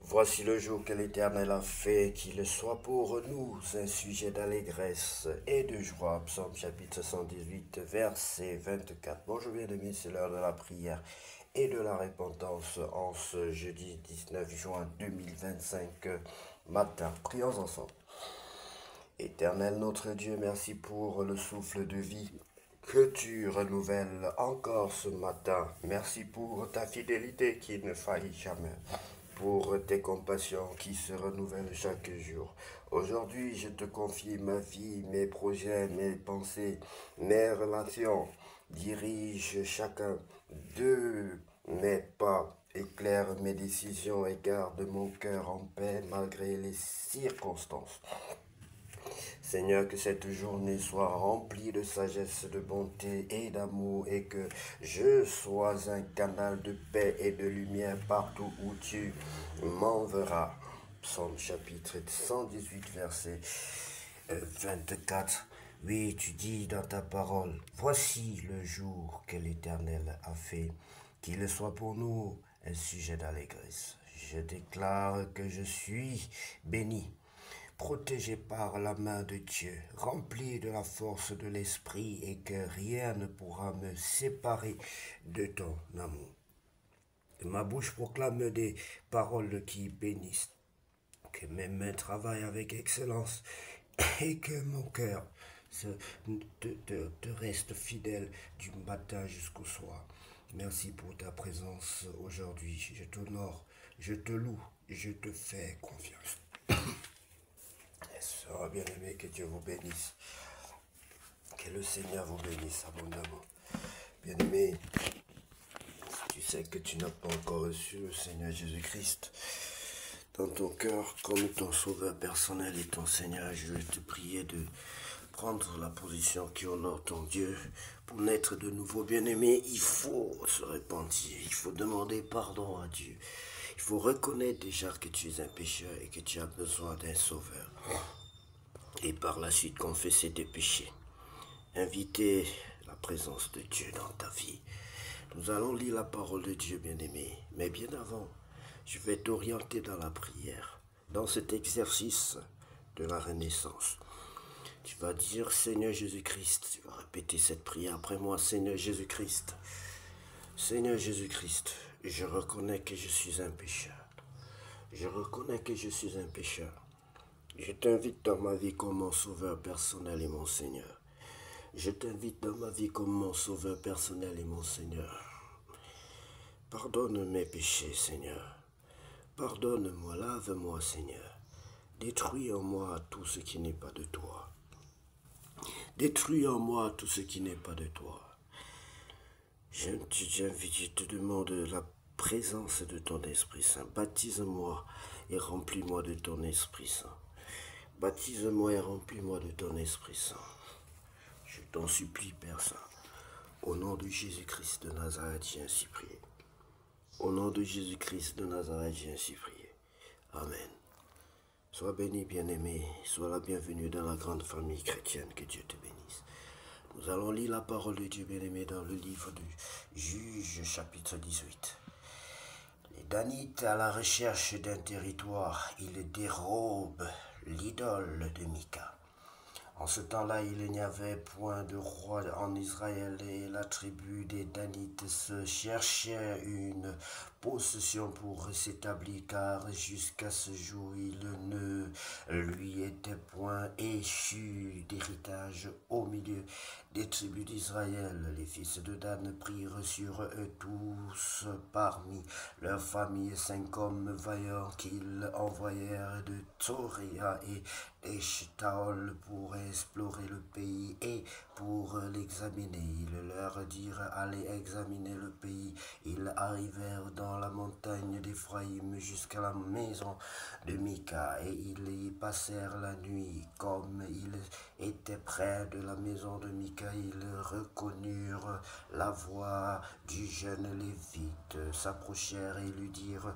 Voici le jour que l'Éternel a fait, qu'il soit pour nous un sujet d'allégresse et de joie. Psaume chapitre 118, verset 24. Bonjour bien-aimés, c'est l'heure de la prière et de la repentance en ce jeudi 19 juin 2025 matin. Prions ensemble. Éternel notre Dieu, merci pour le souffle de vie que tu renouvelles encore ce matin. Merci pour ta fidélité qui ne faillit jamais, pour tes compassions qui se renouvellent chaque jour. Aujourd'hui, je te confie ma vie, mes projets, mes pensées, mes relations. Dirige chacun de mes pas, éclaire mes décisions et garde mon cœur en paix malgré les circonstances. Seigneur, que cette journée soit remplie de sagesse, de bonté et d'amour et que je sois un canal de paix et de lumière partout où tu m'enverras. Psaume chapitre 118, verset 24. Oui, tu dis dans ta parole, voici le jour que l'Éternel a fait, qu'il soit pour nous un sujet d'allégresse. Je déclare que je suis béni, protégé par la main de Dieu, rempli de la force de l'Esprit et que rien ne pourra me séparer de ton amour. Que ma bouche proclame des paroles qui bénissent, que mes mains travaillent avec excellence et que mon cœur te reste fidèle du matin jusqu'au soir. Merci pour ta présence aujourd'hui. Je t'honore, je te loue, je te fais confiance. Sœurs bien-aimés, que Dieu vous bénisse. Que le Seigneur vous bénisse abondamment. Bien-aimé, si tu sais que tu n'as pas encore reçu le Seigneur Jésus-Christ dans ton cœur comme ton sauveur personnel et ton Seigneur, je vais te prier de prendre la position qui honore ton Dieu. Pour naître de nouveau, bien-aimé, il faut se repentir, il faut demander pardon à Dieu. Il faut reconnaître déjà que tu es un pécheur et que tu as besoin d'un sauveur. Et par la suite confesser tes péchés. Inviter la présence de Dieu dans ta vie. Nous allons lire la parole de Dieu, bien-aimé. Mais bien avant, je vais t'orienter dans la prière, dans cet exercice de la renaissance. Tu vas dire, Seigneur Jésus-Christ, tu vas répéter cette prière après moi, Seigneur Jésus-Christ. Seigneur Jésus-Christ, je reconnais que je suis un pécheur. Je reconnais que je suis un pécheur. Je t'invite dans ma vie comme mon sauveur personnel et mon Seigneur. Je t'invite dans ma vie comme mon sauveur personnel et mon Seigneur. Pardonne mes péchés, Seigneur. Pardonne-moi, lave-moi, Seigneur. Détruis en moi tout ce qui n'est pas de toi. Détruis en moi tout ce qui n'est pas de toi. Je te demande la présence de ton Esprit Saint. Baptise-moi et remplis-moi de ton Esprit Saint. Baptise-moi et remplis-moi de ton Esprit Saint. Je t'en supplie, Père Saint. Au nom de Jésus-Christ de Nazareth, j'ai ainsi prié. Au nom de Jésus-Christ de Nazareth, j'ai ainsi prié. Amen. Sois béni, bien-aimé. Sois la bienvenue dans la grande famille chrétienne. Que Dieu te bénisse. Nous allons lire la parole de Dieu, bien-aimé, dans le livre du Juge, chapitre 18. Les Danites, à la recherche d'un territoire, ils dérobent l'idole de Mika. En ce temps-là, il n'y avait point de roi en Israël et la tribu des Danites se cherchait une possession pour s'établir car jusqu'à ce jour il ne lui était point échu d'héritage au milieu des tribus d'Israël. Les fils de Dan prirent sur eux tous parmi leurs familles 5 hommes vaillants qu'ils envoyèrent de Toréa et d'Eshtaol pour explorer le pays et pour l'examiner. Ils leur dirent, allez examiner le pays. Ils arrivèrent dans la montagne d'Éphraïm jusqu'à la maison de Mika et ils y passèrent la nuit. Comme ils étaient près de la maison de Mika, ils reconnurent la voix du jeune Lévite, s'approchèrent et lui dirent,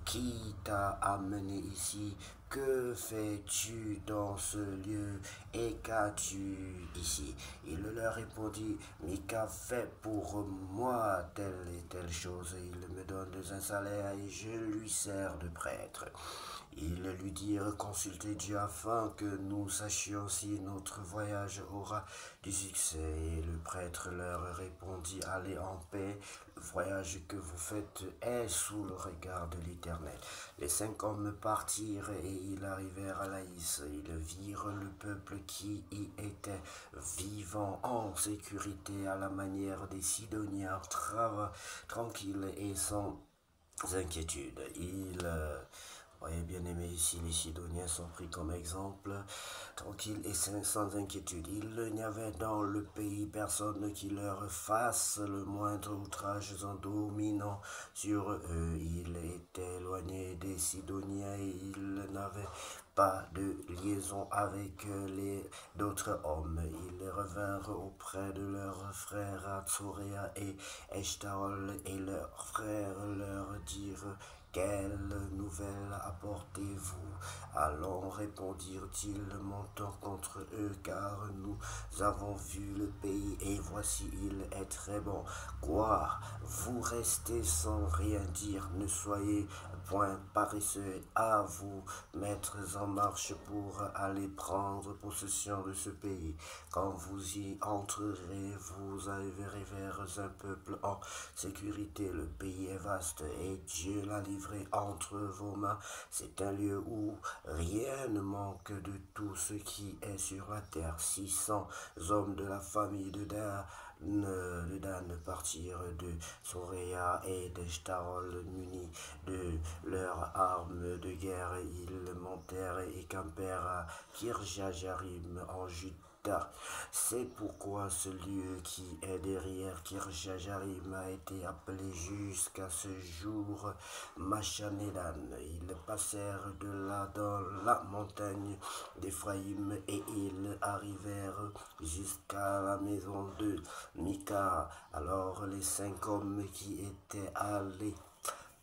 qui t'a amené ici? que fais-tu dans ce lieu et qu'as-tu ici? Il leur répondit, Mika fait pour moi telle et telle chose, il me donne un salaire et je lui sers de prêtre. Ils lui dirent, consultez Dieu afin que nous sachions si notre voyage aura du succès. Et le prêtre leur répondit, allez en paix, le voyage que vous faites est sous le regard de l'Éternel. Les 5 hommes partirent et ils arrivèrent à Laïs. Ils virent le peuple qui y était vivant en sécurité à la manière des Sidoniens, tranquilles et sans inquiétude. Voyez bien aimé ici, les Sidoniens sont pris comme exemple, tranquilles et sans inquiétude. Il n'y avait dans le pays personne qui leur fasse le moindre outrage en dominant sur eux. Ils étaient éloignés des Sidoniens et ils n'avaient pas de liaison avec les d'autres hommes. Ils revinrent auprès de leurs frères Atsoréa et Eshtaol et leurs frères leur dirent, quelle nouvelle apportez-vous? Allons, répondirent-ils, montons contre eux, car nous avons vu le pays, et voici, il est très bon. Quoi? Vous restez sans rien dire, ne soyez point paresseux à vous mettre en marche pour aller prendre possession de ce pays. Quand vous y entrerez, vous arriverez vers un peuple en sécurité. Le pays est vaste et Dieu l'a livré entre vos mains. C'est un lieu où rien ne manque de tout ce qui est sur la terre. 600 hommes de la famille de Dan partirent de Soréa et d'Eshtaol munis de leurs armes de guerre. Ils montèrent et campèrent à Kirjajarim en Juda. C'est pourquoi ce lieu qui est derrière Kirjajarim a été appelé jusqu'à ce jour Machanedan. Ils passèrent de là dans la montagne d'Éphraïm et ils arrivèrent jusqu'à la maison de Mika. Alors les 5 hommes qui étaient allés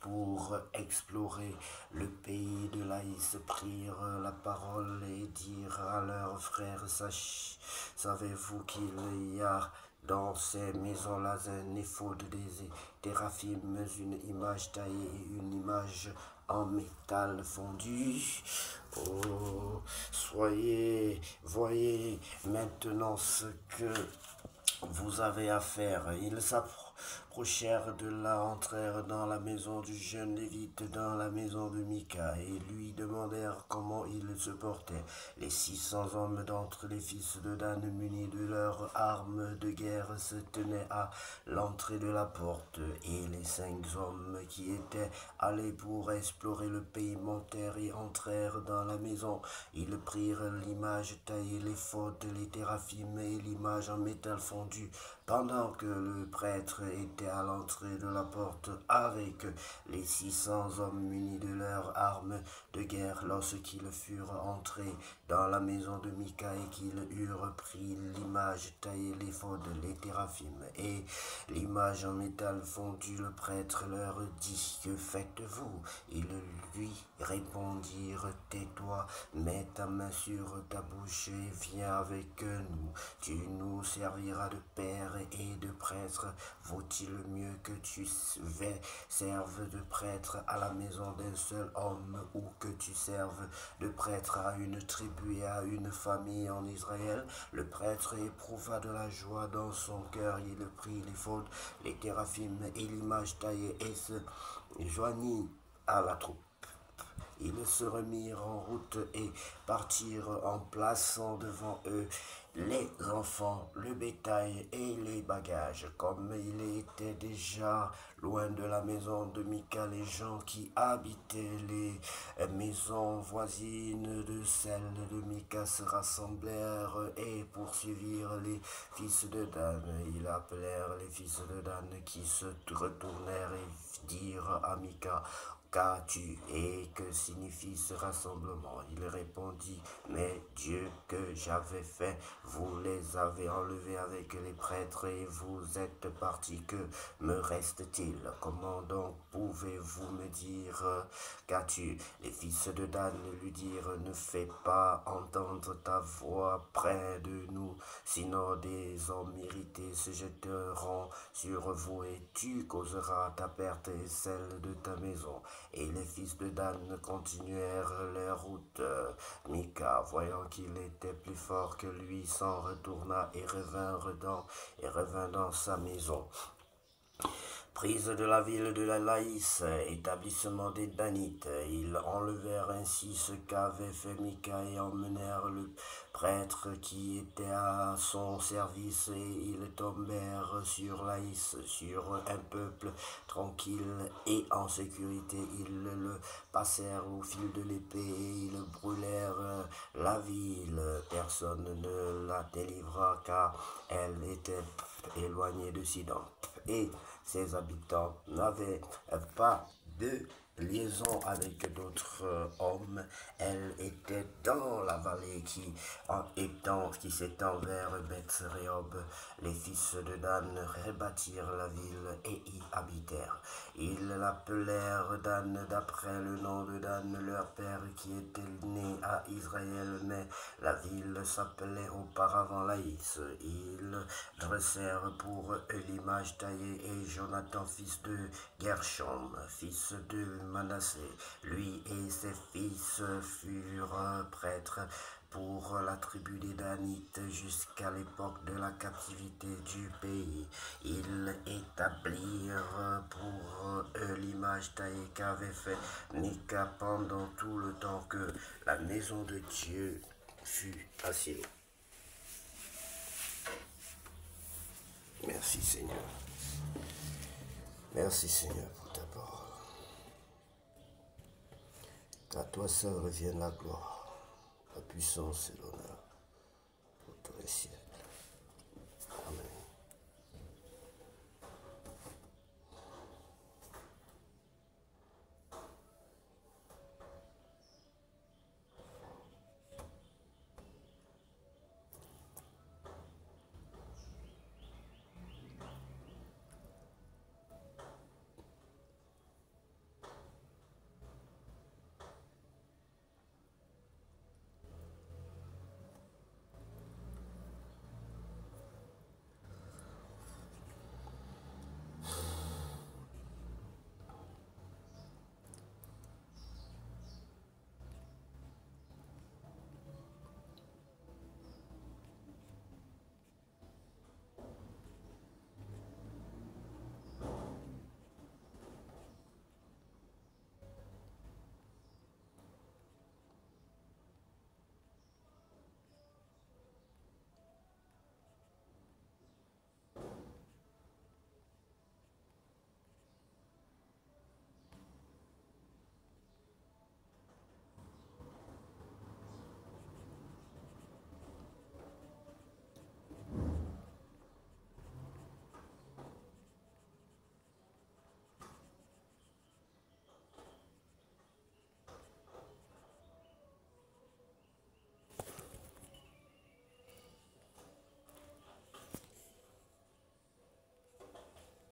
pour explorer le pays de Laïs prirent la parole et dirent à leurs frères, savez-vous qu'il y a dans ces maisons-là un éphod des téraphim, une image taillée et une image en métal fondu? Oh, voyez maintenant ce que vous avez à faire. Ils s'approchèrent de là, entrèrent dans la maison du jeune Lévite, dans la maison de Mika, et lui demandèrent comment il se portait. Les 600 hommes d'entre les fils de Dan, munis de leurs armes de guerre, se tenaient à l'entrée de la porte, et les 5 hommes qui étaient allés pour explorer le pays montèrent et entrèrent dans la maison. Ils prirent l'image taillée, les fautes, les téraphim et l'image en métal fondu, pendant que le prêtre était à l'entrée de la porte avec les 600 hommes munis de leurs armes de guerre. Lorsqu'ils furent entrés dans la maison de Mika et qu'ils eurent pris l'image taillée, les fautes, les téraphim et l'image en métal fondu, le prêtre leur dit, que faites-vous? Ils lui répondirent, tais-toi, mets ta main sur ta bouche et viens avec nous. Tu nous serviras de père et de prêtre. Vaut-il mieux que tu serves de prêtre à la maison d'un seul homme ou que tu serves de prêtre à une tribu et à une famille en Israël? Le prêtre éprouva de la joie dans son cœur. Il prit les fautes, les téraphim et l'image taillée et se joignit à la troupe. Ils se remirent en route et partirent en plaçant devant eux les enfants, le bétail et les bagages. Comme il était déjà loin de la maison de Mika, les gens qui habitaient les maisons voisines de celle de Mika se rassemblèrent et poursuivirent les fils de Dan. Ils appelèrent les fils de Dan qui se retournèrent et dirent à Mika, qu'as-tu et que signifie ce rassemblement? Il répondit, mais Dieu que j'avais fait, vous les avez enlevés avec les prêtres et vous êtes partis. Que me reste-t-il? Comment donc pouvez-vous me dire qu'as-tu? Les fils de Dan lui dirent, ne fais pas entendre ta voix près de nous, sinon des hommes irrités se jetteront sur vous et tu causeras ta perte et celle de ta maison. Et les fils de Dan continuèrent leur route. Mika, voyant qu'il était plus fort que lui, s'en retourna et revint dans sa maison. Prise de la ville de la Laïs, établissement des Danites, ils enlevèrent ainsi ce qu'avait fait Mika et emmenèrent le prêtre qui était à son service et ils tombèrent sur Laïs, sur un peuple tranquille et en sécurité. Ils le passèrent au fil de l'épée et ils brûlèrent la ville. Personne ne la délivra car elle était éloignée de Sidon. Et ses habitants n'avaient pas de liaison avec d'autres hommes. Elle était dans la vallée qui s'étend vers Beth-Rehob. Les fils de Dan rebâtirent la ville et y habitèrent. Ils l'appelèrent Dan d'après le nom de Dan, leur père qui était né à Israël, mais la ville s'appelait auparavant Laïs. Ils dressèrent pour eux l'image taillée et Jonathan, fils de Gershom, fils de Manassé. Lui et ses fils furent prêtres pour la tribu des Danites jusqu'à l'époque de la captivité du pays. Ils établirent pour eux l'image taillée qu'avait fait Mika pendant tout le temps que la maison de Dieu fut à Silo. Merci Seigneur. Merci Seigneur pour ta parole. Qu'à toi seul revienne la gloire, la puissance et l'honneur pour tous les siècles.